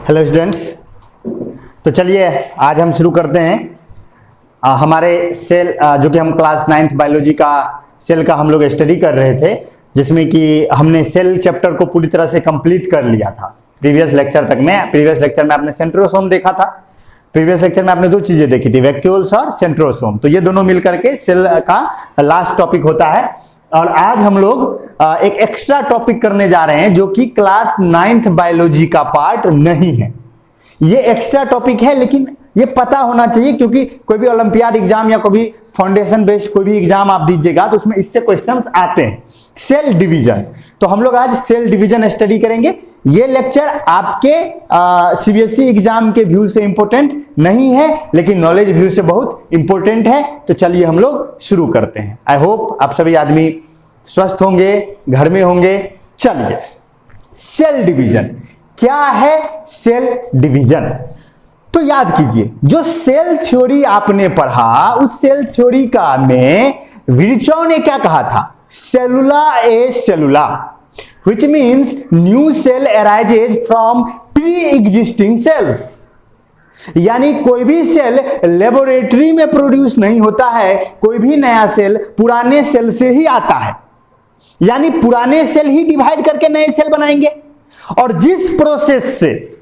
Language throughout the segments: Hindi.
हेलो स्टूडेंट्स, तो चलिए आज हम शुरू करते हैं हमारे सेल जो कि हम क्लास 9th बायोलॉजी का सेल का हम लोग स्टडी कर रहे थे, जिसमें कि हमने सेल चैप्टर को पूरी तरह से कंप्लीट कर लिया था प्रीवियस लेक्चर तक में। प्रीवियस लेक्चर में आपने सेंट्रोसोम देखा था। प्रीवियस लेक्चर में आपने दो चीजें देखी थी, वैक्यूल्स और सेंट्रोसोम। तो ये दोनों मिलकर के सेल का लास्ट टॉपिक होता है। और आज हम लोग एक एक्स्ट्रा टॉपिक करने जा रहे हैं जो कि क्लास 9th बायोलॉजी का पार्ट नहीं है। ये एक्स्ट्रा टॉपिक है, लेकिन ये पता होना चाहिए, क्योंकि कोई भी ओलंपियाड एग्जाम या कोई भी फाउंडेशन बेस्ड कोई भी एग्जाम आप दीजिएगा तो उसमें इससे क्वेश्चंस आते हैं। सेल डिवीजन, तो हम लोग आज सेल डिवीजन स्टडी करेंगे। ये लेक्चर आपके सीबीएसई एग्जाम के व्यू से इंपॉर्टेंट नहीं है, लेकिन नॉलेज व्यू से बहुत इंपॉर्टेंट है। तो चलिए हम लोग शुरू करते हैं। आई होप आप सभी आदमी स्वस्थ होंगे, घर में होंगे। चलिए, सेल डिवीजन क्या है? सेल डिवीजन तो याद कीजिए, जो सेल थ्योरी आपने पढ़ा उस सेल थ्योरी का में विर्चॉ ने क्या कहा था? सेलुला ए सेलुला, which means new cell arises from pre-existing cells। यानी कोई भी सेल लेबोरेटरी में प्रोड्यूस नहीं होता है, कोई भी नया सेल पुराने सेल से ही आता है। यानी पुराने सेल ही डिवाइड करके नए सेल बनाएंगे, और जिस प्रोसेस से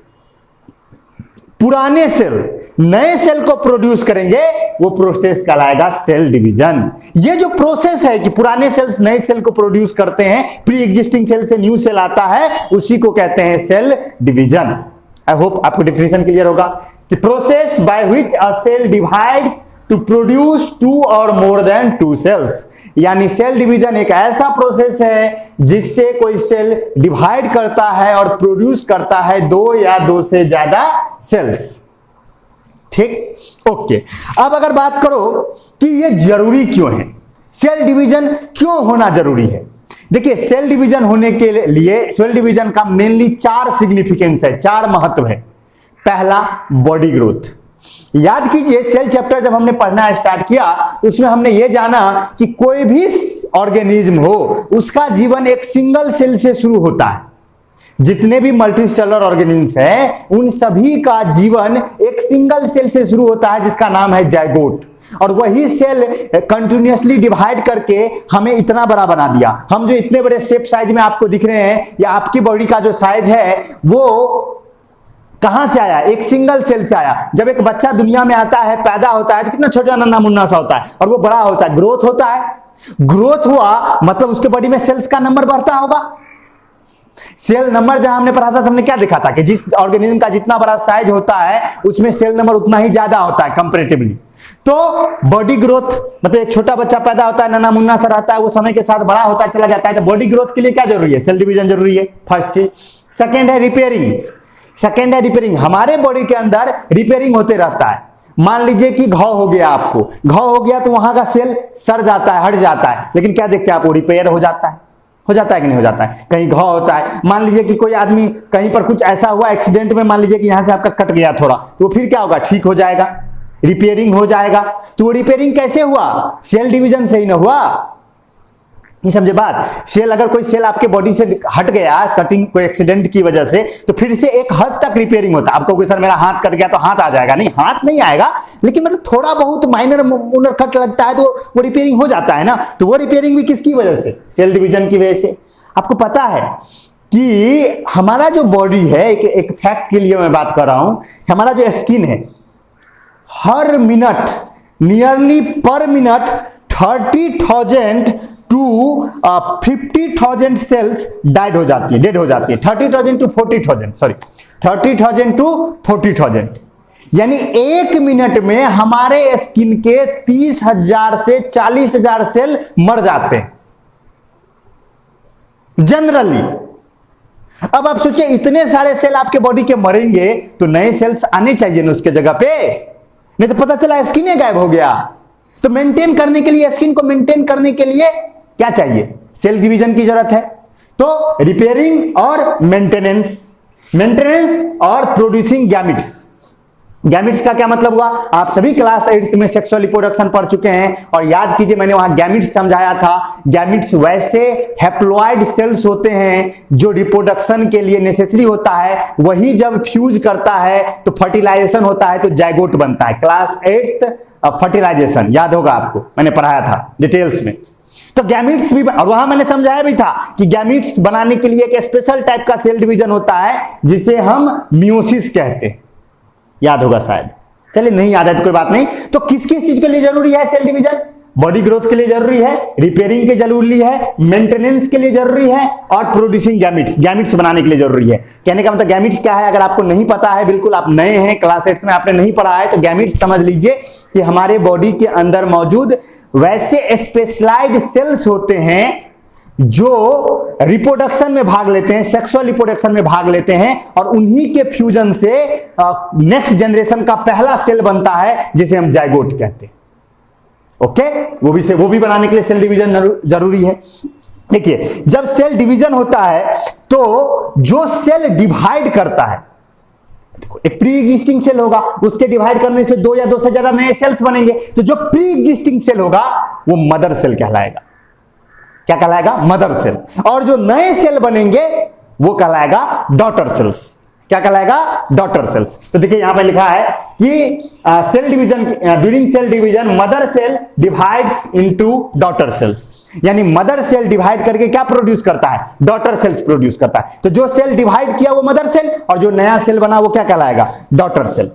पुराने सेल नए सेल को प्रोड्यूस करेंगे वो प्रोसेस कहलाएगा सेल डिवीजन। ये जो प्रोसेस है कि पुराने सेल्स नए सेल को प्रोड्यूस करते हैं, प्री एग्जिस्टिंग सेल से न्यू सेल आता है, उसी को कहते हैं सेल डिवीजन। आई होप आपको डेफिनेशन क्लियर होगा कि process by which a cell divides to produce two or more than two cells. यानी सेल डिवीजन एक ऐसा प्रोसेस है जिससे कोई सेल डिवाइड करता है और प्रोड्यूस करता है दो या दो से ज्यादा सेल्स। ठीक, ओके। अब अगर बात करो कि ये जरूरी क्यों है, सेल डिवीजन क्यों होना जरूरी है? देखिए, सेल डिवीजन होने के लिए सेल डिवीजन का मेनली चार सिग्निफिकेंस है, चार महत्व है। पहला, बॉडी ग्रोथ। याद कीजिए, सेल चैप्टर जब हमने पढ़ना स्टार्ट किया उसमें हमने ये जाना कि कोई भी ऑर्गेनिज्म हो उसका जीवन एक सिंगल सेल से शुरू होता है। जितने भी मल्टीसेलुलर ऑर्गेनिज्म हैं उन सभी का जीवन एक सिंगल सेल से शुरू होता है, जिसका नाम है जाइगोट। और वही सेल कंटिन्यूअसली डिवाइड करके हमें इतना बड़ा बना दिया। हम जो इतने बड़े शेप साइज में आपको दिख रहे हैं, या आपकी बॉडी का जो साइज है वो कहां से आया? एक सिंगल सेल से आया। जब एक बच्चा दुनिया में आता है, पैदा होता है, तो कितना छोटा नन्हा मुन्ना सा होता है, और वो बड़ा होता है, ग्रोथ होता है। ग्रोथ हुआ मतलब उसके बॉडी में सेल्स का नंबर बढ़ता होगा। सेल नंबर जहां हमने पढ़ा था तो हमने क्या देखा था कि जिस ऑर्गेनिज्म का जितना बड़ा साइज होता है उसमें सेल नंबर उतना ही ज्यादा होता है कंपैरेटिवली। तो बॉडी ग्रोथ मतलब एक छोटा बच्चा पैदा होता है, नन्हा मुन्ना सा रहता है, वो समय के साथ बड़ा होता है, चला जाता है। तो बॉडी ग्रोथ के लिए क्या जरूरी है? सेल डिवीजन जरूरी है, फर्स्ट चीज। सेकेंड है रिपेयरिंग। सेकेंड है रिपेयरिंग। हमारे बॉडी के अंदर रिपेयरिंग होते रहता है। मान लीजिए कि घाव हो गया, आपको घाव हो गया तो वहां का सेल सड़ जाता है, हट जाता है, लेकिन क्या देखते हैं आप? वो रिपेयर हो जाता है। हो जाता है कि नहीं हो जाता है? कहीं घाव होता है, मान लीजिए कि कोई आदमी कहीं पर कुछ ऐसा हुआ एक्सीडेंट में, मान लीजिए कि यहां से आपका कट गया थोड़ा, तो फिर क्या होगा? ठीक हो जाएगा, रिपेयरिंग हो जाएगा। तो वो रिपेयरिंग कैसे हुआ? सेल डिवीजन से ही ना हुआ। नहीं समझे बात? सेल अगर कोई सेल आपके बॉडी से हट गया कटिंग कोई एक्सीडेंट की वजह से, तो फिर से एक हद तक रिपेयरिंग होता है। आपको कोई सर मेरा हाथ कट गया तो हाथ आ जाएगा? नहीं, हाथ नहीं आएगा, लेकिन मतलब थोड़ा बहुत माइनर मुनर कट लगता है तो वो रिपेयरिंग हो जाता है ना। तो वो रिपेयरिंग भी किसकी वजह से? सेल डिवीजन की वजह से। आपको पता है कि हमारा जो बॉडी है, एक फैक्ट के लिए मैं बात कर रहा हूं, हमारा जो स्किन है, हर minute nearly per minute 30,000 to 50,000 cells dead हो जाती है 30,000 टू 40,000, सॉरी 30,000 टू 40,000। यानी एक मिनट में हमारे स्किन के 30,000 से 40,000 सेल मर जाते हैं जनरली। अब आप सोचिए, इतने सारे सेल आपके बॉडी के मरेंगे तो नए सेल्स आने चाहिए ना उसके जगह पे, नहीं तो पता चला स्किन ही गायब हो गया। तो मेंटेन करने के लिए, स्किन को मेंटेन करने के लिए क्या चाहिए? सेल डिवीजन की जरूरत है। तो रिपेयरिंग और मेंटेनेंस और प्रोड्यूसिंग गैमेट्स, गैमिट्स का क्या मतलब हुआ? आप सभी क्लास 8 में सेक्सुअल रिप्रोडक्शन पढ़ चुके हैं और याद कीजिए मैंने वहां गैमिट्स समझाया था। गैमिट्स वैसे हैप्लॉइड सेल्स होते हैं जो रिप्रोडक्शन के लिए नेसेसरी होता है, वही जब फ्यूज करता है तो फर्टिलाइजेशन होता है तो जाइगोट बनता है। क्लास 8 फर्टिलाइजेशन याद होगा आपको, मैंने पढ़ाया था डिटेल्स में। तो गैमिट्स भी, और वहां मैंने समझाया भी था कि गैमिट्स बनाने के लिए एक स्पेशल टाइप का सेल डिवीजन होता है जिसे हम मियोसिस कहते हैं, याद होगा शायद। चलिए नहीं याद है तो कोई बात नहीं। तो किस किस चीज के लिए जरूरी है सेल डिवीजन? बॉडी ग्रोथ के लिए जरूरी है, रिपेयरिंग के जरूरी है, मेंटेनेंस के लिए जरूरी है और प्रोड्यूसिंग गैमिट्स बनाने के लिए जरूरी है। कहने का मतलब गैमिट्स क्या है, अगर आपको नहीं पता है, बिल्कुल आप नए हैं, क्लास 8 में आपने नहीं पढ़ा है, तो गैमिट्स समझ लीजिए कि हमारे बॉडी के अंदर मौजूद वैसे स्पेशलाइज्ड सेल्स होते हैं जो रिप्रोडक्शन में भाग लेते हैं, सेक्सुअल रिप्रोडक्शन में भाग लेते हैं और उन्हीं के फ्यूजन से नेक्स्ट जनरेशन का पहला सेल बनता है जिसे हम जाइगोट कहते हैं। ओके, वो भी बनाने के लिए सेल डिवीजन जरूरी है। देखिए, जब सेल डिवीजन होता है तो जो सेल डिवाइड करता है, एक प्री एग्जिस्टिंग सेल होगा, उसके डिवाइड करने से 2 या 2 से ज्यादा नए सेल्स बनेंगे, तो जो प्री एग्जिस्टिंग सेल होगा वो मदर सेल कहलाएगा। क्या कहलाएगा? Mother cell. और जो नए सेल बनेंगे वो कहलाएगा डॉटर सेल्स। क्या कहलाएगा? Daughter cells. तो देखिए यहां पे लिखा है कि cell division, during cell division mother cell divides into daughter cells, यानी मदर सेल डिवाइड करके क्या प्रोड्यूस करता है? डॉटर सेल्स प्रोड्यूस करता है। तो जो सेल डिवाइड किया वो मदर सेल और जो नया सेल बना वो क्या कहलाएगा? Daughter cell.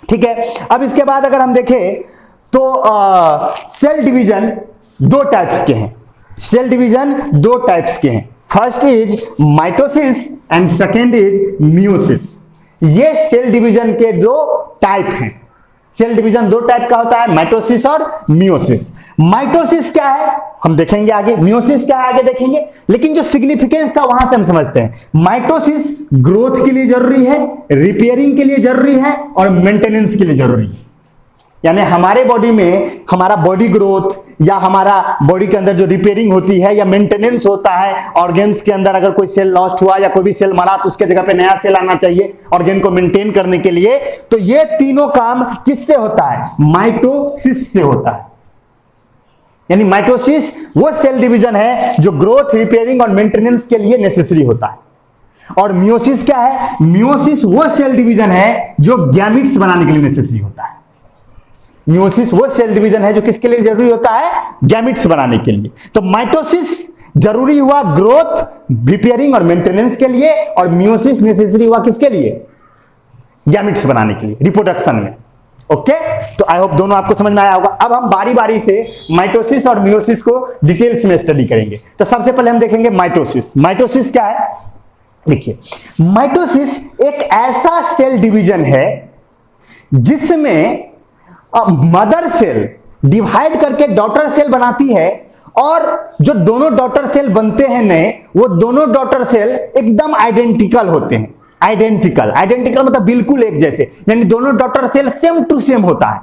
ठीक है, अब इसके बाद अगर हम देखें तो सेल डिवीजन 2 टाइप्स के हैं। सेल डिवीजन 2 टाइप्स के हैं। First is mitosis and second is meiosis. ये सेल डिवीजन के 2 टाइप हैं। सेल डिवीजन 2 टाइप का होता है, माइटोसिस और मियोसिस। माइटोसिस क्या है हम देखेंगे आगे, मियोसिस क्या है आगे देखेंगे, लेकिन जो सिग्निफिकेंस था वहां से हम समझते हैं। माइटोसिस ग्रोथ के लिए जरूरी है, रिपेयरिंग के लिए जरूरी है और मेंटेनेंस के लिए जरूरी है। यानी हमारे बॉडी में हमारा बॉडी ग्रोथ या हमारा बॉडी के अंदर जो रिपेयरिंग होती है या मेंटेनेंस होता है, ऑर्गेन्स के अंदर अगर कोई सेल लॉस्ट हुआ या कोई भी सेल मरा तो उसके जगह पे नया सेल आना चाहिए ऑर्गेन को मेंटेन करने के लिए। तो ये तीनों काम किससे होता है? माइटोसिस से होता है। यानी माइटोसिस वो सेल डिवीजन है जो ग्रोथ, रिपेयरिंग और मेंटेनेंस के लिए नेसेसरी होता है। और मियोसिस क्या है? मियोसिस वो सेल डिवीजन है जो गैमिट्स बनाने के लिए नेसेसरी होता है। मियोसिस वो सेल डिवीजन है जो किसके लिए जरूरी होता है? गैमिट्स बनाने के लिए। तो माइटोसिस जरूरी हुआ ग्रोथ, रिपेयरिंग और मेंटेनेंस के लिए, और मियोसिस नेसेसरी हुआ किसके लिए? गैमिट्स बनाने के लिए, रिप्रोडक्शन में। ओके, तो आई होप दोनों आपको समझ में आया होगा। अब हम बारी बारी से माइटोसिस और मियोसिस को डिटेल्स में स्टडी करेंगे। तो सबसे पहले हम देखेंगे माइटोसिस। माइटोसिस क्या है? देखिए, माइटोसिस एक ऐसा सेल डिवीजन है जिसमें मदर सेल डिवाइड करके डॉटर सेल बनाती है और जो दोनों डॉटर सेल बनते हैं नए, वो दोनों डॉटर सेल एकदम आइडेंटिकल होते हैं। आइडेंटिकल मतलब बिल्कुल एक जैसे, यानी दोनों daughter cell same to same होता है।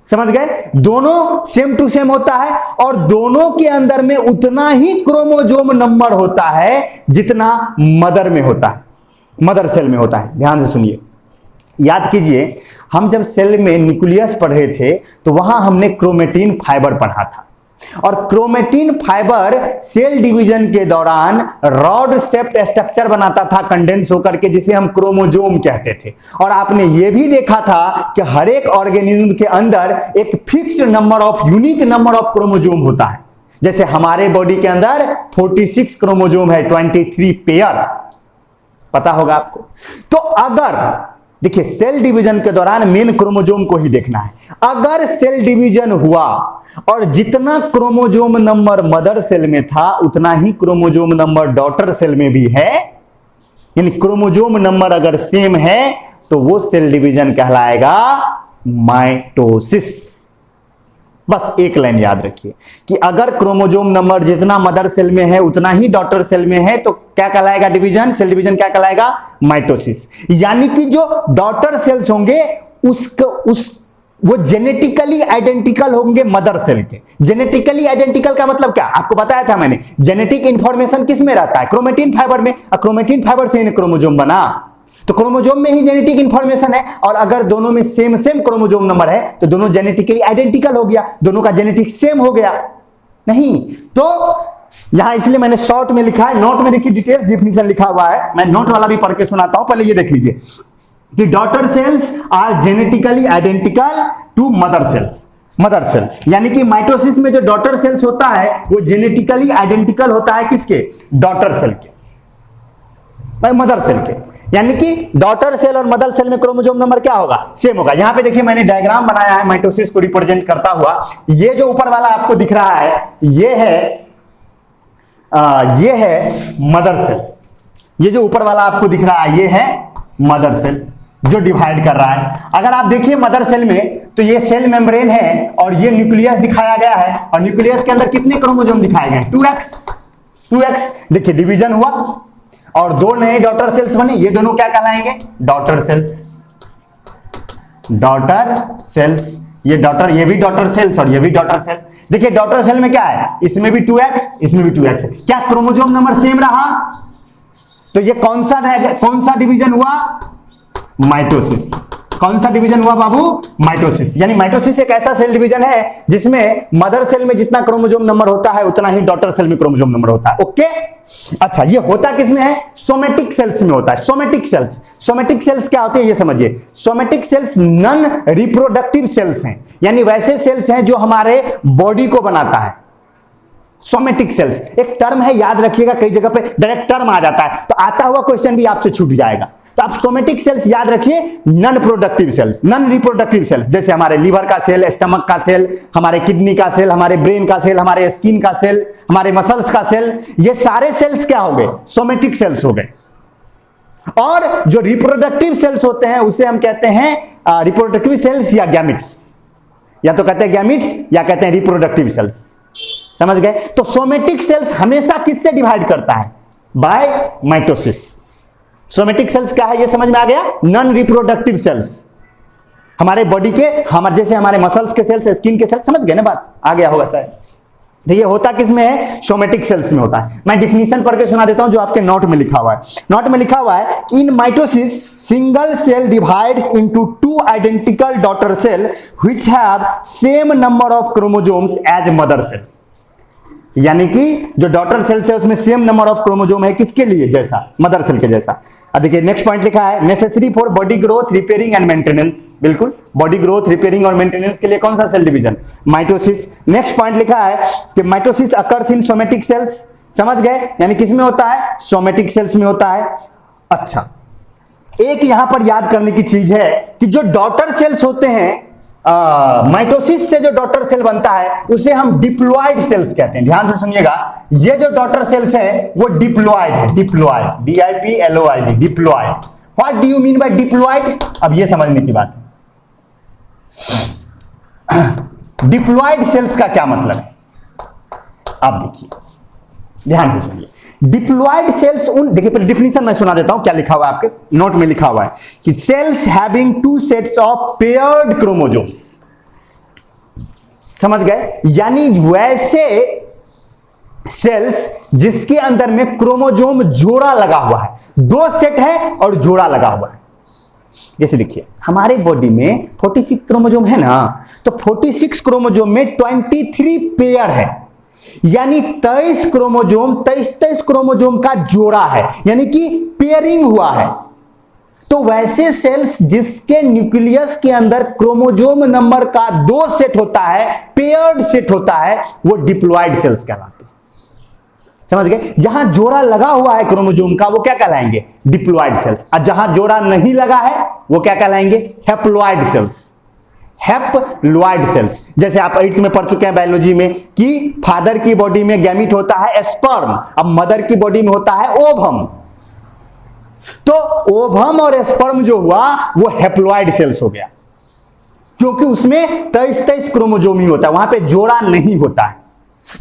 समझ गए? दोनों सेम टू सेम होता है और दोनों के अंदर में उतना ही क्रोमोसोम नंबर होता है जितना मदर में होता है, मदर सेल में होता है। ध्यान से सुनिए, याद कीजिए, हम जब सेल में न्यूक्लियस पढ़ रहे थे तो वहां हमने क्रोमेटिन फाइबर पढ़ा था और क्रोमेटिन फाइबर सेल डिवीजन के दौरान रॉड शेप्ड स्ट्रक्चर बनाता था कंडेंस होकर के, जिसे हम क्रोमोसोम कहते थे। और आपने यह भी देखा था कि हर एक ऑर्गेनिज्म के अंदर एक fixed number of, unique number of chromosome होता है। जैसे हमारे बॉडी के अंदर 46 क्रोमोसोम है, 23 पेयर, पता होगा आपको। तो अगर देखिए, सेल डिवीजन के दौरान मेन क्रोमोसोम को ही देखना है। अगर सेल डिवीजन हुआ और जितना क्रोमोसोम नंबर मदर सेल में था उतना ही क्रोमोसोम नंबर डॉटर सेल में भी है, यानी क्रोमोसोम नंबर अगर सेम है तो वो सेल डिवीजन कहलाएगा माइटोसिस। बस एक लाइन याद रखिए कि अगर क्रोमोसोम नंबर जितना मदर सेल में है उतना ही डॉटर सेल में है तो क्या कहलाएगा डिवीजन? सेल डिवीजन क्या कहलाएगा? माइटोसिस। यानी कि जो डॉटर सेल्स होंगे वो जेनेटिकली आइडेंटिकल होंगे मदर सेल के। जेनेटिकली आइडेंटिकल का मतलब क्या? आपको बताया था मैंने, जेनेटिक इंफॉर्मेशन किस में रहता है? क्रोमेटिन फाइबर में। क्रोमेटिन फाइबर से क्रोमोसोम बना, तो क्रोमोजोम में ही जेनेटिक इंफॉर्मेशन है, और अगर दोनों में सेम सेम क्रोमोजोम नंबर है तो दोनों जेनेटिकली आइडेंटिकल हो गया, दोनों का जेनेटिक सेम हो गया। नहीं, तो यहां इसलिए मैंने शॉर्ट में लिखा है, नोट में देखिए डिटेल्स डिफिनेशन लिखा हुआ है, मैं नोट वाला भी पढ़ के सुनाता हूं, पहले ये देख लीजिए कि daughter cells are genetically identical to mother cells. Mother cell यानी कि माइटोसिस में जो डॉटर सेल्स होता है वो जेनेटिकली आइडेंटिकल होता है किसके? डॉटर सेल के, मदर सेल के। यानी कि डॉटर सेल और मदर सेल में क्रोमोसोम नंबर क्या होगा? सेम होगा। यहां पे देखिए मैंने डायग्राम बनाया है माइटोसिस को रिप्रेजेंट करता हुआ। ये जो ऊपर वाला आपको दिख रहा है ये है मदर सेल। ये जो ऊपर वाला आपको दिख रहा है ये है मदर सेल जो डिवाइड कर रहा है। अगर आप देखिए मदर सेल में तो ये सेल मेम्ब्रेन है और ये न्यूक्लियस दिखाया गया है, और न्यूक्लियस के अंदर कितने क्रोमोसोम दिखाए गए? 2x। देखिए डिवीजन हुआ और दो नए डॉटर सेल्स बने, ये दोनों क्या कहलाएंगे? Daughter cells. डॉटर सेल्स, ये भी डॉटर सेल्स और ये भी डॉटर सेल। देखिए डॉटर सेल में क्या है? इसमें भी 2x, इसमें भी 2x। क्या क्रोमोसोम नंबर सेम रहा? तो ये कौन सा डिवीजन हुआ? माइटोसिस। कौन सा डिवीजन हुआ बाबू? माइटोसिस। यानी माइटोसिस एक ऐसा सेल डिवीजन है जिसमें मदर सेल में जितना क्रोमोसोम नंबर होता है उतना ही डॉटर सेल में क्रोमोसोम नंबर होता है। ओके, अच्छा ये होता किसमें है? सोमेटिक सेल्स में होता है। सोमेटिक सेल्स क्या होते हैं ये समझिए। Somatic cells non reproductive sales हैं, यानी वैसे सेल्स हैं जो हमारे बॉडी को बनाता है। सोमेटिक सेल्स एक टर्म है, याद रखिएगा, कई जगह पे डायरेक्ट टर्म आ जाता है तो आता हुआ क्वेश्चन भी आपसे छूट जाएगा। तो आप सोमेटिक सेल्स याद रखिए, non productive cells, non reproductive cells, जैसे हमारे लीवर का सेल, स्टमक का सेल, हमारे किडनी का सेल, हमारे ब्रेन का सेल, हमारे स्किन का सेल, हमारे मसल्स का सेल, ये सारे सेल्स क्या हो गए? सोमेटिक सेल्स हो गए। और जो रिप्रोडक्टिव सेल्स होते हैं उसे हम कहते हैं रिप्रोडक्टिव सेल्स या गैमिट्स, या तो कहते हैं गैमिट्स या कहते हैं रिप्रोडक्टिव सेल्स। समझ गए? तो सोमेटिक सेल्स हमेशा किससे डिवाइड करता है? By mitosis. सोमेटिक सेल्स क्या है ये समझ में आ गया? नॉन रिप्रोडक्टिव सेल्स, हमारे बॉडी के, जैसे हमारे मसल्स के सेल्स, स्किन के सेल्स। समझ गए ना बात? आ गया होगा शायद। तो ये होता किसमें है? सोमेटिक सेल्स में होता है। मैं डिफिनीशन पढ़ के सुना देता हूं जो आपके नोट में लिखा हुआ है। नोट में लिखा हुआ है कि in mitosis single cell divides into two identical daughter cell which have same number of chromosomes as mother cell. यानी कि जो डॉटर सेल है उसमें सेम नंबर ऑफ क्रोमोसोम है किसके लिए? जैसा मदर सेल के जैसा। अब देखिए नेक्स्ट पॉइंट लिखा है necessary for body growth, repairing and maintenance. बिल्कुल, बॉडी ग्रोथ, रिपेयरिंग और मेंटेनेंस के लिए कौन सा cell division? Mitosis. Next point लिखा है कि mitosis occurs in somatic cells. समझ गए? यानी किसमें होता है? सोमेटिक सेल्स में होता है। अच्छा, एक यहां पर याद करने की चीज है कि जो डॉटर सेल्स होते हैं, माइटोसिस से जो डॉटर सेल बनता है उसे हम डिप्लॉइड सेल्स कहते हैं। ध्यान से सुनिएगा, ये जो डॉटर सेल्स है वो डिप्लॉइड है। Diploid, DIPLOID, diploid. What do you mean by diploid? अब ये समझने की बात है। डिप्लॉइड सेल्स का क्या मतलब है? अब देखिए, ध्यान से सुनिए। डिप्लॉइड सेल्स देखिए पहले डिफिनीशन मैं सुना देता हूं क्या लिखा हुआ है आपके नोट में। लिखा हुआ है कि sales having two sets of paired chromosomes. समझ गए? यानी वैसे सेल्स जिसके अंदर में क्रोमोसोम जोड़ा लगा हुआ है, दो सेट है और जोड़ा लगा हुआ है। जैसे देखिए हमारे बॉडी में 46 क्रोमोसोम है ना, तो 46 क्रोमोसोम में 23 पेयर है, यानी 23 क्रोमोसोम का जोड़ा है, यानी कि पेयरिंग हुआ है। तो वैसे सेल्स जिसके न्यूक्लियस के अंदर क्रोमोसोम नंबर का 2 सेट होता है, पेयर्ड सेट होता है, वो डिप्लॉइड सेल्स कहलाते हैं। समझ गए? जहां जोड़ा लगा हुआ है क्रोमोसोम का वो क्या कहलाएंगे? Diploid cells. और जहां जोड़ा नहीं लगा है वो क्या कहलाएंगे? Haploid cells. Haploid cells. जैसे आप 8th में पढ़ चुके हैं बायोलॉजी में कि फादर की बॉडी में गैमीट होता है स्पर्म, अब मदर की बॉडी में होता है ओवम। तो ओवम और स्पर्म जो हुआ वो हैप्लॉइड सेल्स हो गया, क्योंकि उसमें 23 क्रोमोसोम ही होता है, वहां पे जोड़ा नहीं होता है।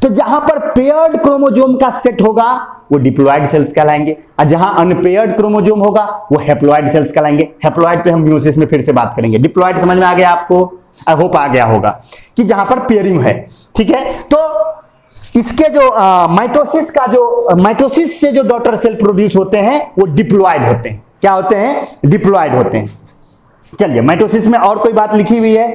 तो जहां पर पेयर्ड क्रोमोसोम का सेट होगा वो डिप्लॉइड सेल्स कहलाएंगे, और जहां अनपेयर्ड क्रोमोसोम होगा वो हैप्लॉइड सेल्स कहलाएंगे। हैप्लॉइड पे हम म्यूसिस में फिर से बात करेंगे। डिप्लॉइड समझ में आ गया आपको? आई होप आ गया होगा कि जहां पर पेयरिंग है। ठीक है, तो इसके जो माइटोसिस से जो डॉटर सेल प्रोड्यूस होते हैं वो डिप्लॉइड होते हैं। क्या होते हैं, डिप्लॉयड होते हैं। चलिए माइटोसिस में और कोई बात लिखी हुई है,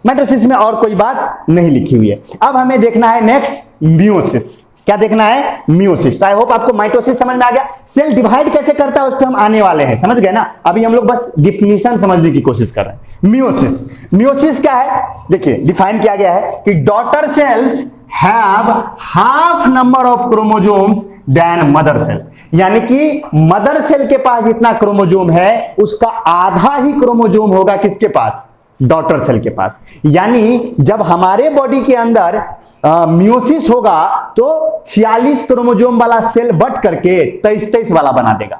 माइटोसिस में और कोई बात नहीं लिखी हुई है। अब हमें देखना है नेक्स्ट मियोसिस। क्या देखना है, मियोसिस। आई होप आपको माइटोसिस समझ में आ गया। सेल डिवाइड कैसे करता है उस पर हम आने वाले हैं, समझ गए ना। अभी हम लोग बस डिफिनीशन समझने की कोशिश कर रहे हैं। मियोसिस, मियोसिस क्या है, देखिए डिफाइन किया गया है कि daughter cells have half number of chromosomes then mother cell, यानी कि मदर सेल के पास जितना क्रोमोजोम है उसका आधा ही क्रोमोजोम होगा किसके पास, डॉटर सेल के पास। यानी जब हमारे बॉडी के अंदर मियोसिस होगा तो 46 क्रोमोजोम वाला सेल बट करके 23 वाला बना देगा,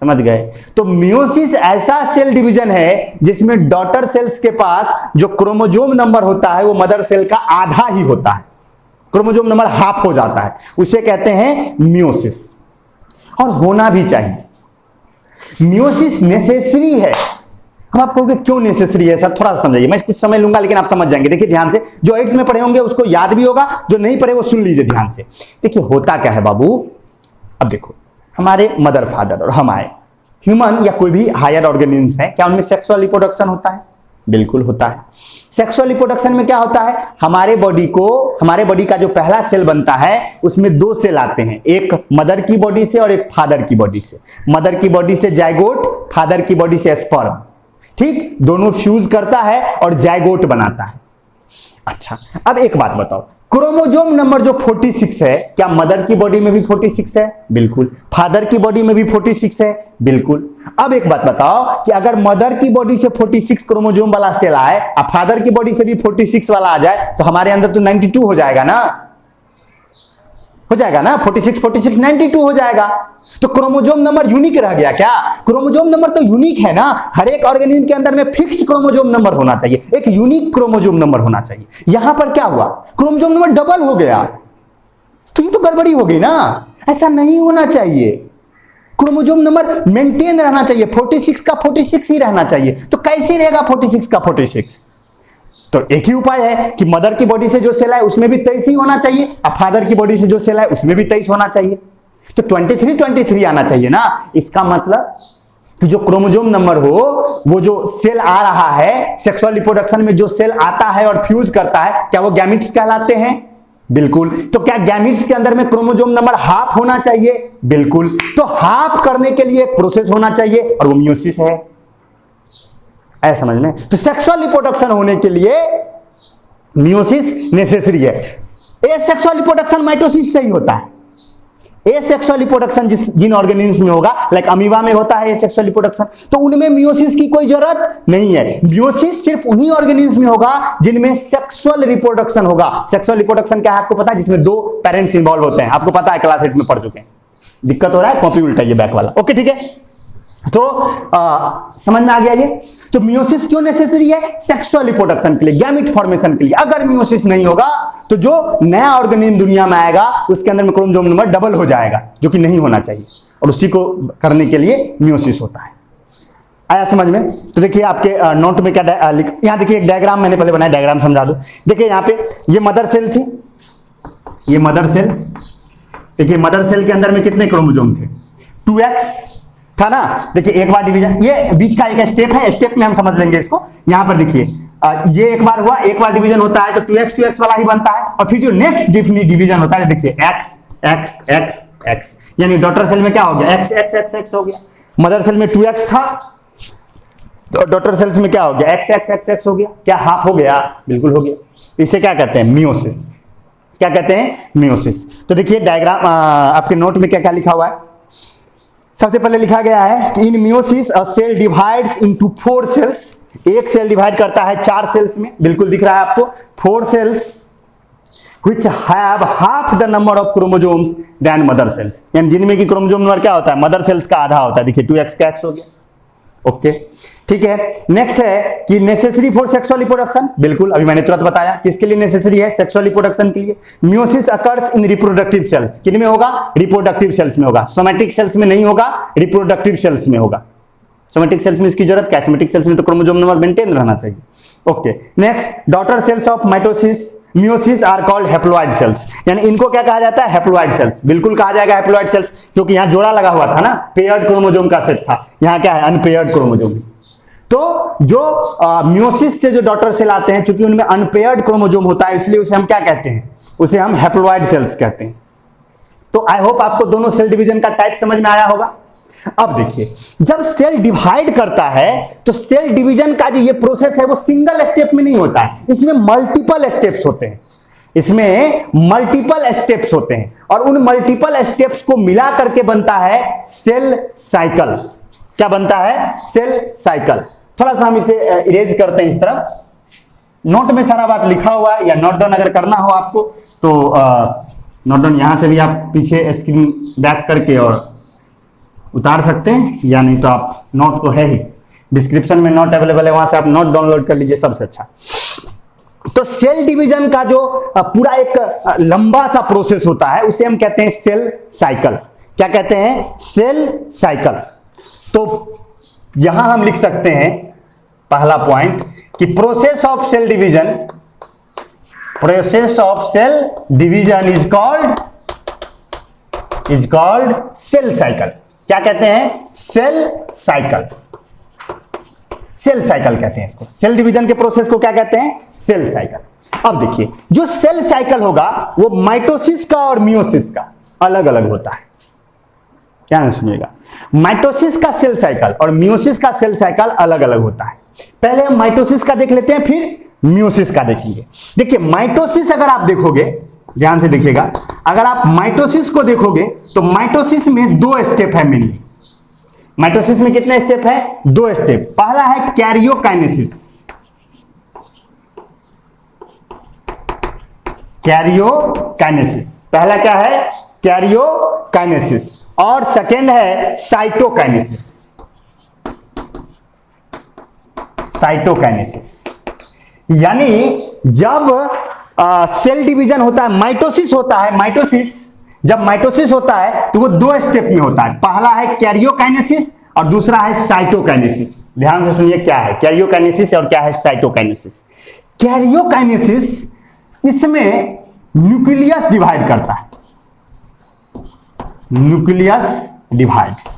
समझ गए। तो मियोसिस ऐसा सेल डिवीजन है जिसमें डॉटर सेल्स के पास जो क्रोमोजोम नंबर होता है वो मदर सेल का आधा ही होता है, क्रोमोजोम नंबर हाफ हो जाता है, उसे कहते हैं मियोसिस। और होना भी चाहिए। मियोसिस नेसेसरी है। अब आप कहोगे क्यों नेसेसरी है सर, थोड़ा सा समझाइए। मैं कुछ समय लूंगा लेकिन आप समझ जाएंगे। देखिए ध्यान से, जो 8th में पढ़े होंगे उसको याद भी होगा, जो नहीं पढ़े वो सुन लीजिए ध्यान से। देखिए होता क्या है बाबू, अब देखो हमारे मदर फादर और हमारे ह्यूमन या कोई भी हायर ऑर्गेनिज्म है, क्या उनमें सेक्सुअल रिप्रोडक्शन होता है? बिल्कुल होता है। सेक्सुअल रिप्रोडक्शन में क्या होता है, हमारे बॉडी का जो पहला सेल बनता है उसमें 2 सेल आते हैं, एक मदर की बॉडी से और एक फादर की बॉडी से। मदर की बॉडी से जाइगोट, फादर की बॉडी से स्पर्म, ठीक, दोनों फ्यूज करता है और जाइगोट बनाता है। अच्छा अब एक बात बताओ, क्रोमोजोम नंबर जो 46 है, क्या मदर की बॉडी में भी 46 है? बिल्कुल। फादर की बॉडी में भी 46 है? बिल्कुल। अब एक बात बताओ कि अगर मदर की बॉडी से 46 क्रोमोजोम वाला सेल आए और फादर की बॉडी से भी 46 वाला आ जाए तो हमारे अंदर तो 92 हो जाएगा ना, हो जाएगा ना, 46 92 हो जाएगा। तो क्रोमोजोम नंबर यूनिक रह गया क्या? क्रोमोजोम नंबर तो यूनिक है ना, हर एक ऑर्गेनिज्म के अंदर में फिक्स्ड क्रोमोजोम नंबर होना चाहिए, एक यूनिक क्रोमोजोम नंबर होना चाहिए। यहां पर क्या हुआ, क्रोमोजोम नंबर डबल हो गया, तो ये तो गड़बड़ी हो गई ना, ऐसा नहीं होना चाहिए। क्रोमोजोम नंबर मेंटेन रहना चाहिए, 46 का 46 ही रहना चाहिए। तो कैसे रहेगा 46 का 46? तो एक ही उपाय है कि मदर की बॉडी से जो सेल है उसमें भी 23 ही होना चाहिए और फादर की बॉडी से जो सेल है उसमें भी 23 होना चाहिए। तो 23 आना चाहिए ना। इसका मतलब कि जो क्रोमोजोम नंबर हो, वो जो सेल आ रहा है सेक्सुअल रिप्रोडक्शन में, जो सेल आता है और फ्यूज करता है, क्या वो गैमीट्स कहलाते हैं? बिल्कुल। तो क्या गैमीट्स के अंदर में क्रोमोजोम नंबर हाफ होना चाहिए? बिल्कुल। तो हाफ करने के लिए एक प्रोसेस होना चाहिए और वो मियोसिस है, ऐसा समझ में। तो सेक्सुअल रिप्रोडक्शन होने के लिए मियोसिस नेसेसरी है। एसेक्सुअल रिप्रोडक्शन माइटोसिस से ही होता है। एसेक्सुअल रिप्रोडक्शन जिन ऑर्गेनिज्म में होगा, लाइक अमीबा में होता है एसेक्सुअल रिप्रोडक्शन, तो उनमें मियोसिस की कोई जरूरत नहीं है। मियोसिस सिर्फ उन्हीं ऑर्गेनिज्म में होगा जिनमें सेक्सुअल रिप्रोडक्शन होगा। सेक्सुअल रिप्रोडक्शन क्या है आपको पता है? जिसमें 2 पेरेंट्स इंवॉल्व होते हैं, आपको पता है, क्लास 8 में पढ़ चुके हैं। दिक्कत हो रहा है, कॉपी उल्टाइए बैक वाला। ओके ठीक है, तो समझ में आ गया ये। तो मियोसिस क्यों नेसेसरी है? सेक्सुअल रिप्रोडक्शन के लिए, गैमीट फॉर्मेशन के लिए। अगर मियोसिस नहीं होगा तो जो नया ऑर्गेनिज्म दुनिया में आएगा उसके अंदर में क्रोमोसोम नंबर डबल हो जाएगा, जो कि नहीं होना चाहिए, और उसी को करने के लिए मियोसिस होता है। आया समझ में? तो देखिए आपके नोट में क्या यहां देखिए एक डायग्राम मैंने पहले बनाया, डायग्राम समझा दो। देखिए यहां पे ये मदर सेल थी, ये मदर सेल। देखिए मदर सेल के अंदर में कितने क्रोमोसोम थे? 2x था ना। देखिए एक बार डिवीजन, ये बीच का एक स्टेप है, स्टेप में हम समझ लेंगे इसको। यहां पर देखिए ये एक बार हुआ, एक बार डिवीजन होता है तो 2x वाला ही बनता है, और फिर जो नेक्स्ट डिवीजन होता है देखिए x, यानी डॉटर सेल में क्या हो गया? x हो गया। मदर सेल में 2x था तो डॉटर सेल्स में क्या हो गया? x हो गया। क्या हाफ हो गया? बिल्कुल हो गया। इसे क्या कहते हैं? मियोसिस। क्या कहते हैं? मियोसिस। तो देखिए डायग्राम आपके नोट में क्या क्या लिखा हुआ है। सबसे पहले लिखा गया है कि in meiosis a cell divides into 4 cells. एक सेल डिवाइड करता है 4 सेल्स में, बिल्कुल दिख रहा है आपको, 4 sales which have half the number of chromosomes than mother cells, यानी जिनमें की क्रोमोसोम नंबर क्या होता है? मदर सेल्स का आधा होता है। देखिए 2x का x हो गया। ओके ठीक है। नेक्स्ट है कि नेसेसरी फॉर सेक्सुअल रिप्रोडक्शन, बिल्कुल अभी मैंने तुरंत बताया किसके लिए नेसेसरी है? सेक्सुअल रिप्रोडक्शन के लिए। Meiosis occurs in reproductive cells, किन में होगा? रिप्रोडक्टिव सेल्स में होगा। सोमैटिक सेल्स में नहीं होगा, रिप्रोडक्टिव सेल्स में होगा। सोमेटिक सेल्स में इसकी जरूरत क्या है, सोमेटिक सेल्स में तो क्रोमोसोम नंबर मेंटेन रहना चाहिए। Okay, next, daughter cells of mitosis meiosis are called haploid cells, यानी इनको क्या कहा जाता है, हैप्लॉइड सेल्स। बिल्कुल कहा जाएगा हैप्लॉइड सेल्स, क्योंकि यहां जोड़ा लगा हुआ था ना, पेयर्ड क्रोमोसोम का सेट था, यहां क्या है, अनपेयर्ड क्रोमोसोम। तो जो मियोसिस से जो डॉटर सेल आते हैं, चूंकि उनमें अनपेयर्ड क्रोमोसोम होता है, इसलिए उसे हम क्या कहते हैं, उसे हम हैप्लॉइड सेल्स कहते हैं। तो आई होप आपको दोनों सेल डिवीजन का टाइप समझ में आया होगा। अब देखिए, जब सेल डिवाइड करता है तो सेल डिवीजन का जो ये प्रोसेस है वो सिंगल स्टेप में नहीं होता है, इसमें मल्टीपल स्टेप्स होते हैं, इसमें मल्टीपल स्टेप्स होते हैं, और उन मल्टीपल स्टेप्स को मिला करके बनता है सेल साइकिल। क्या बनता है, सेल साइकिल। थोड़ा सा हम इसे इरेज करते हैं इस तरफ, नोट में सारा बात लिखा हुआ है, या नोट डाउन अगर करना हो आपको तो नोट डाउन यहां से भी आप पीछे स्क्रीन बैक करके और उतार सकते हैं, या नहीं तो आप नोट तो है ही, डिस्क्रिप्शन में नोट अवेलेबल है, वहां से आप नोट डाउनलोड कर लीजिए, सबसे अच्छा। तो सेल डिवीजन का जो पूरा एक लंबा सा प्रोसेस होता है उसे हम कहते हैं सेल साइकिल। क्या कहते हैं, सेल साइकिल। तो यहां हम लिख सकते हैं पहला पॉइंट कि process of cell division, process of cell division is called cell cycle. क्या कहते हैं, सेल साइकिल। सेल साइकिल कहते हैं इसको, सेल डिवीजन के प्रोसेस को क्या कहते हैं, सेल साइकिल। अब देखिए, जो सेल साइकिल होगा वो माइटोसिस का और मियोसिस का अलग अलग होता है। ध्यान से सुनिएगा, माइटोसिस का सेल साइकिल और मियोसिस का सेल साइकिल अलग अलग होता है। पहले हम माइटोसिस का देख लेते हैं, फिर मियोसिस का देखेंगे। देखिए, माइटोसिस अगर आप देखोगे, ध्यान से देखिएगा, अगर आप माइटोसिस को देखोगे तो माइटोसिस में दो स्टेप है मेनली। माइटोसिस में कितने स्टेप है, दो स्टेप। पहला है कैरियोकाइनेसिस, कैरियोकाइनेसिस, पहला क्या है, कैरियोकाइनेसिस, और सेकेंड है साइटोकाइनेसिस, साइटोकाइनेसिस। यानी जब सेल डिवीजन होता है, माइटोसिस होता है, जब माइटोसिस होता है तो वो दो स्टेप में होता है। पहला है कैरियोकाइनेसिस और दूसरा है साइटोकाइनेसिस। ध्यान से सुनिए क्या है कैरियोकाइनेसिस और क्या है साइटोकाइनेसिस। कैरियोकाइनेसिस, इसमें न्यूक्लियस डिवाइड करता है, न्यूक्लियस डिवाइड।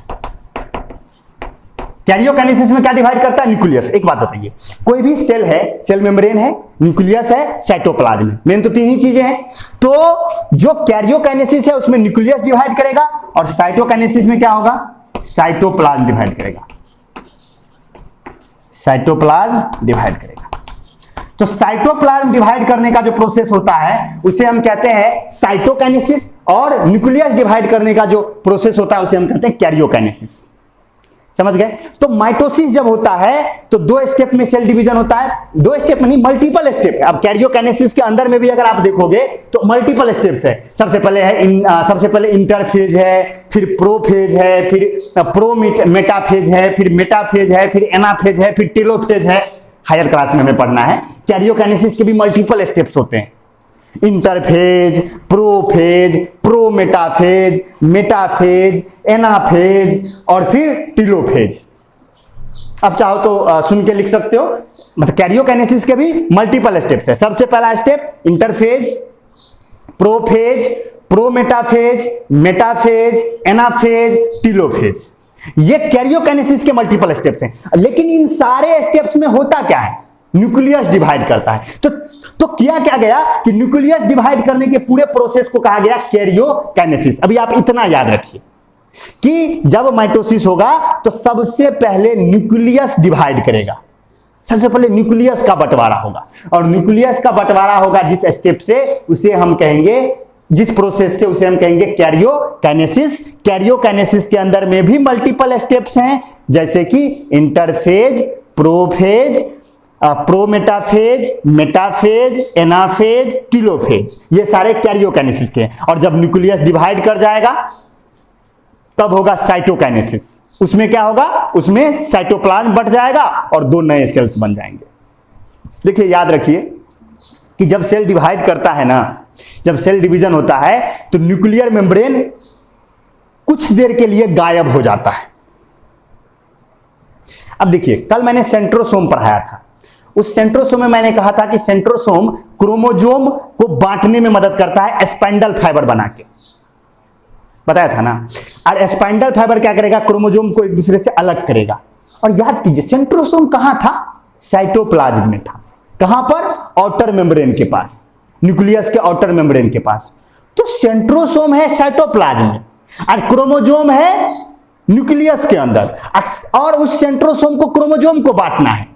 कैरियोकाइनेसिस में क्या डिवाइड करता है, न्यूक्लियस। एक बात बताइए, कोई भी सेल है, सेल मेम्ब्रेन है, न्यूक्लियस है, साइटोप्लाज्म है, मेन तो तीन ही चीजें हैं। तो जो कैरियोकाइनेसिस है उसमें न्यूक्लियस डिवाइड करेगा, और साइटोकाइनेसिस में क्या होगा, साइटोप्लाज्म डिवाइड करेगा, साइटोप्लाज्म डिवाइड करेगा। तो साइटोप्लाज्म डिवाइड करने का जो प्रोसेस होता है उसे हम कहते हैं साइटोकाइनेसिस, और न्यूक्लियस डिवाइड करने का जो प्रोसेस होता है उसे हम कहते हैं कैरियोकाइनेसिस। समझ गए। तो माइटोसिस जब होता है तो दो स्टेप में सेल डिवीजन होता है, दो स्टेप नहीं मल्टीपल स्टेप है। अब कैरियोकाइनेसिस के अंदर में भी अगर आप देखोगे तो मल्टीपल स्टेप्स है। सबसे पहले इंटरफेज है, फिर प्रोफेज है, फिर मेटाफेज है, फिर मेटाफेज है, फिर एनाफेज है, फिर टेलोफेज है। हायर क्लास में हमें पढ़ना है। कैरियोकाइनेसिस के भी मल्टीपल स्टेप्स होते हैं, interphase, prophase, prometaphase, metaphase, anaphase और फिर टेलोफेज। अब चाहो तो सुन के लिख सकते हो। मतलब कैरियोकाइनेसिस के भी मल्टीपल स्टेप्स है। सबसे पहला step interphase, prophase, prometaphase, metaphase, anaphase, telophase. ये कैरियोकाइनेसिस के मल्टीपल स्टेप्स हैं। लेकिन इन सारे स्टेप्स में होता क्या है, न्यूक्लियस डिवाइड करता है। तो किया क्या गया कि न्यूक्लियस डिवाइड करने के पूरे प्रोसेस को कहा गया कैरियोकाइनेसिस। अभी आप इतना याद रखिए कि जब माइटोसिस होगा तो सबसे पहले न्यूक्लियस डिवाइड करेगा, सबसे पहले न्यूक्लियस का बंटवारा होगा, और न्यूक्लियस का बंटवारा होगा जिस स्टेप से, उसे हम कहेंगे, जिस प्रोसेस से, उसे हम कहेंगे कैरियोकाइनेसिस। कैरियोकाइनेसिस के अंदर में भी मल्टीपल स्टेप्स हैं, जैसे कि interphase, prophase, prometaphase, metaphase, anaphase, telophase. ये सारे कैरियोकाइनेसिस के हैं। और जब न्यूक्लियस डिवाइड कर जाएगा तब होगा साइटोकाइनेसिस। उसमें क्या होगा, उसमें साइटोप्लाज्म बढ़ जाएगा और दो नए सेल्स बन जाएंगे। देखिए याद रखिए कि जब सेल डिवाइड करता है ना, जब सेल डिवीजन होता है तो न्यूक्लियर मेम्ब्रेन कुछ देर के लिए गायब हो जाता है। अब देखिए, कल मैंने सेंट्रोसोम पढ़ाया था। उस सेंट्रोसोम में मैंने कहा था कि सेंट्रोसोम क्रोमोजोम को बांटने में मदद करता है स्पाइंडल फाइबर बना के, बताया था ना। और स्पाइंडल फाइबर क्या करेगा, क्रोमोजोम को एक दूसरे से अलग करेगा। और याद कीजिए, सेंट्रोसोम कहां था, साइटोप्लाज्म में था। कहां पर, आउटर मेम्ब्रेन के पास, न्यूक्लियस के आउटर मेम्ब्रेन के पास। तो सेंट्रोसोम है साइटोप्लाज्म में और क्रोमोजोम है न्यूक्लियस के अंदर, और उस सेंट्रोसोम को क्रोमोजोम को बांटना है।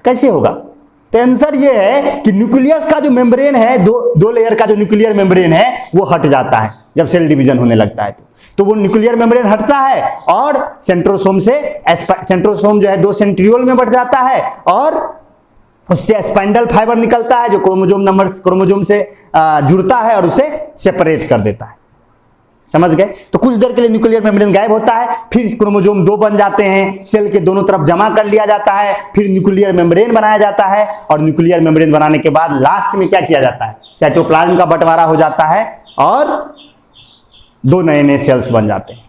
कैसे होगा, तो आंसर ये है कि न्यूक्लियस का जो मेम्ब्रेन है, दो लेयर का जो न्यूक्लियर मेम्ब्रेन है वो हट जाता है जब सेल डिवीजन होने लगता है। तो वो न्यूक्लियर मेम्ब्रेन हटता है और सेंट्रोसोम सेंट्रोसोम जो है 2 सेंट्रियोल में बढ़ जाता है और उससे स्पाइंडल फाइबर निकलता है जो क्रोमोजोम से जुड़ता है और उसे सेपरेट कर देता है। समझ गए। तो कुछ देर के लिए न्यूक्लियर मेम्ब्रेन गायब होता है, फिर क्रोमोजोम 2 बन जाते हैं, सेल के दोनों तरफ जमा कर लिया जाता है, फिर न्यूक्लियर मेम्ब्रेन बनाया जाता है और न्यूक्लियर मेम्ब्रेन बनाने के बाद लास्ट में क्या किया जाता है, साइटोप्लाज्म का बंटवारा हो जाता है और 2 नए सेल्स बन जाते हैं।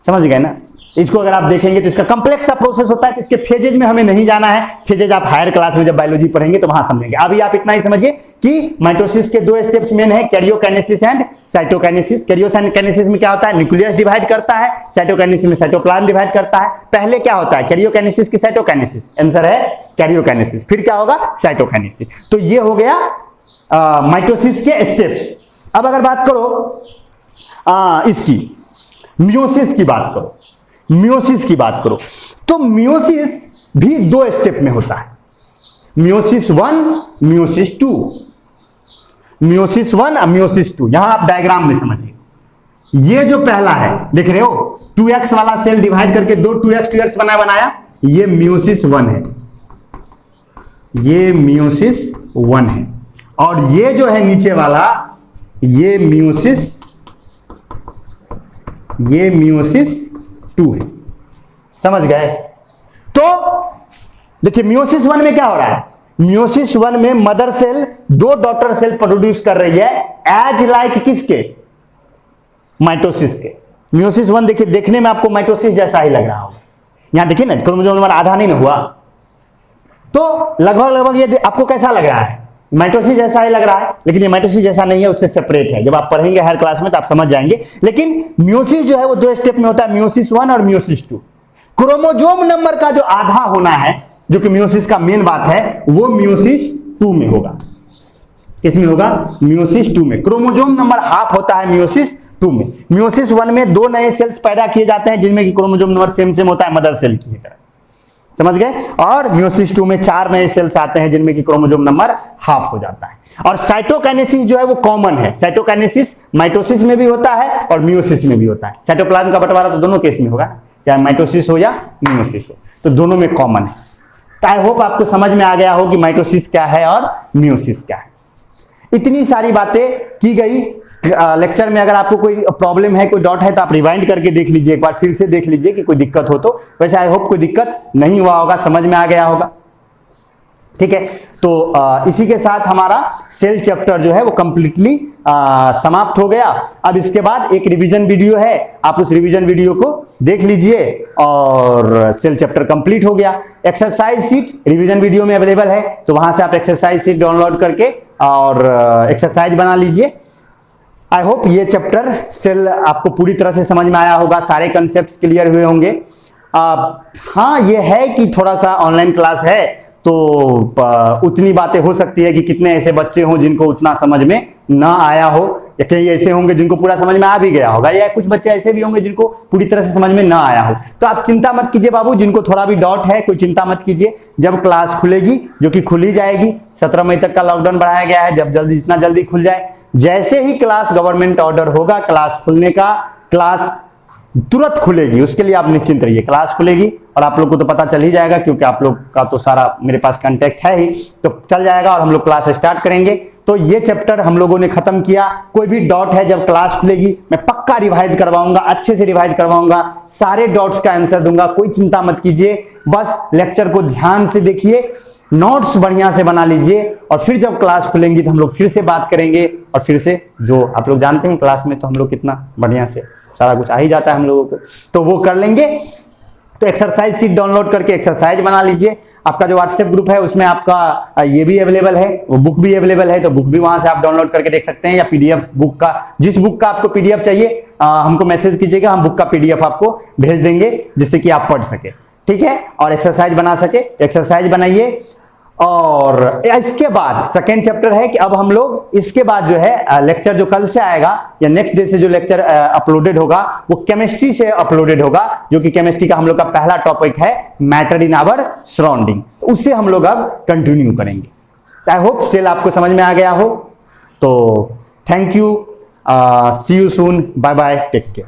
समझ गए ना। इसको अगर आप देखेंगे तो इसका कॉम्प्लेक्स सा प्रोसेस होता है। तो इसके फेजेज में हमें नहीं जाना है, फेजेज आप हायर क्लास में जब बायोलॉजी पढ़ेंगे तो वहां समझेंगे। अभी आप इतना ही समझिए कि माइटोसिस के 2 स्टेप्स मेन है, कैरियोकाइनेसिस एंड साइटोकाइनेसिस। कैरियोकाइनेसिस में क्या होता है, न्यूक्लियस डिवाइड करता है, साइटोकाइनेसिस में साइटोप्लाज्म डिवाइड करता है। पहले क्या होता है, कैरियोकाइनेसिस की साइटोकाइनेसिस, आंसर है कैरियोकाइनेसिस। फिर क्या होगा, साइटोकाइनेसिस। तो ये हो गया माइटोसिस के स्टेप्स। अब अगर बात करो इसकी मियोसिस की बात करो, मियोसिस की बात करो, तो मियोसिस भी 2 स्टेप में होता है, मियोसिस 1, मियोसिस 2, मियोसिस 1 और मियोसिस 2। यहां आप डायग्राम में समझिए, ये जो पहला है देख रहे हो, 2x वाला सेल डिवाइड करके 2x बनाया, ये मियोसिस 1 है, ये मियोसिस 1 है। और ये जो है नीचे वाला, ये मियोसिस 2 है। समझ गए। तो देखिए मियोसिस 1 में क्या हो रहा है, मियोसिस 1 में mother cell 2 daughter cell produce कर रही है एज लाइक किसके, माइटोसिस के। मियोसिस 1 देखिए, देखने में आपको माइटोसिस जैसा ही लग रहा होगा। यहां देखिए ना, क्रोमोसोम नंबर आधा नहीं ना हुआ, तो लगभग ये आपको कैसा लग रहा है, माइटोसिस जैसा ही लग रहा है। लेकिन ये माइटोसिस जैसा नहीं है, उससे सेपरेट है। जब आप पढ़ेंगे हर क्लास में तो आप समझ जाएंगे। लेकिन मियोसिस जो है वो 2 स्टेप में होता है, मियोसिस 1 और मियोसिस 2। क्रोमोजोम नंबर का जो आधा होना है, जो कि मियोसिस का मेन बात है, वो मियोसिस 2 में होगा। किसमें होगा, मियोसिस 2 में। क्रोमोजोम नंबर हाफ होता है मियोसिस 2 में। मियोसिस 1 में 2 नए सेल्स पैदा किए जाते हैं जिनमें कि क्रोमोजोम नंबर सेम होता है मदर सेल की तरह। समझ गए। और मियोसिस 2 में 4 नए सेल्स आते हैं जिनमें कि क्रोमोजोम नंबर हाफ हो जाता है। और साइटोकाइनेसिस जो है वो कॉमन है। साइटोकाइनेसिस माइटोसिस में भी होता है और मियोसिस में भी होता है। साइटोप्लाज्म का बंटवारा तो दोनों केस में होगा, चाहे माइटोसिस हो या मियोसिस हो, तो दोनों में कॉमन है। तो आई होप आपको समझ में आ गया हो कि माइटोसिस क्या है और मियोसिस क्या है। इतनी सारी बातें की गई लेक्चर में। अगर आपको कोई प्रॉब्लम है, कोई डाउट है, तो आप रिवाइंड करके देख लीजिए, एक बार फिर से देख लीजिए कि कोई दिक्कत हो तो। वैसे आई होप कोई दिक्कत नहीं हुआ होगा, समझ में आ गया होगा। ठीक है, तो इसी के साथ हमारा सेल चैप्टर जो है वो कंप्लीटली समाप्त हो गया। अब इसके बाद एक रिवीजन वीडियो है, आप उस रिवीजन वीडियो को देख लीजिए और सेल चैप्टर कंप्लीट हो गया। एक्सरसाइज सीट रिवीजन वीडियो में अवेलेबल है, तो वहां से आप एक्सरसाइज सीट डाउनलोड करके और एक्सरसाइज बना लीजिए। आई होप ये चैप्टर सेल आपको पूरी तरह से समझ में आया होगा, सारे कंसेप्ट्स क्लियर हुए होंगे। हाँ, ये है कि थोड़ा सा ऑनलाइन क्लास है तो उतनी बातें हो सकती है कि कितने ऐसे बच्चे हों जिनको उतना समझ में ना आया हो, या कई ऐसे होंगे जिनको पूरा समझ में आ भी गया होगा, या कुछ बच्चे ऐसे भी होंगे जिनको पूरी तरह से समझ में ना आया हो। तो आप चिंता मत कीजिए बाबू, जिनको थोड़ा भी डाउट है कोई चिंता मत कीजिए। जब क्लास खुलेगी, जो कि खुली जाएगी, 17 मई तक का लॉकडाउन बढ़ाया गया है, जब जल्दी जितना जल्दी खुल जाए, जैसे ही क्लास गवर्नमेंट ऑर्डर होगा क्लास खुलने का, क्लास तुरंत खुलेगी, उसके लिए आप निश्चिंत रहिए। क्लास खुलेगी और आप लोग को तो पता चल ही जाएगा, क्योंकि आप लोग का तो सारा मेरे पास कांटेक्ट है ही, तो चल जाएगा और हम लोग क्लास स्टार्ट करेंगे। तो ये चैप्टर हम लोगों ने खत्म किया। कोई भी डाउट है, जब क्लास खुलेगी मैं पक्का रिवाइज करवाऊंगा, अच्छे से रिवाइज करवाऊंगा, सारे डाउट्स का आंसर दूंगा, कोई चिंता मत कीजिए। बस लेक्चर को ध्यान से देखिए, नोट्स बढ़िया से बना लीजिए, और फिर जब क्लास खुलेंगी तो हम लोग फिर से बात करेंगे। और फिर से जो आप लोग जानते हैं क्लास में तो हम लोग कितना बढ़िया से सारा कुछ आ ही जाता है हम लोगों को, तो वो कर लेंगे। तो एक्सरसाइज सीट डाउनलोड करके एक्सरसाइज बना लीजिए। आपका जो व्हाट्सएप ग्रुप है उसमें आपका ये भी अवेलेबल है, वो बुक भी अवेलेबल है, तो बुक भी वहां से आप डाउनलोड करके देख सकते हैं, या पीडीएफ बुक का, जिस बुक का आपको पीडीएफ चाहिए हमको मैसेज कीजिएगा, हम बुक का पीडीएफ आपको भेज देंगे जिससे कि आप पढ़ सके, ठीक है, और एक्सरसाइज बना सके। एक्सरसाइज बनाइए। और इसके बाद सेकेंड चैप्टर है कि अब हम लोग इसके बाद जो है लेक्चर जो कल से आएगा या नेक्स्ट डे से जो लेक्चर अपलोडेड होगा वो केमिस्ट्री से अपलोडेड होगा, जो कि केमिस्ट्री का हम लोग का पहला टॉपिक है मैटर इन आवर सराउंडिंग। तो उससे हम लोग अब कंटिन्यू करेंगे। आई होप सेल आपको समझ में आ गया हो। तो thank you, see you soon, bye bye, take care.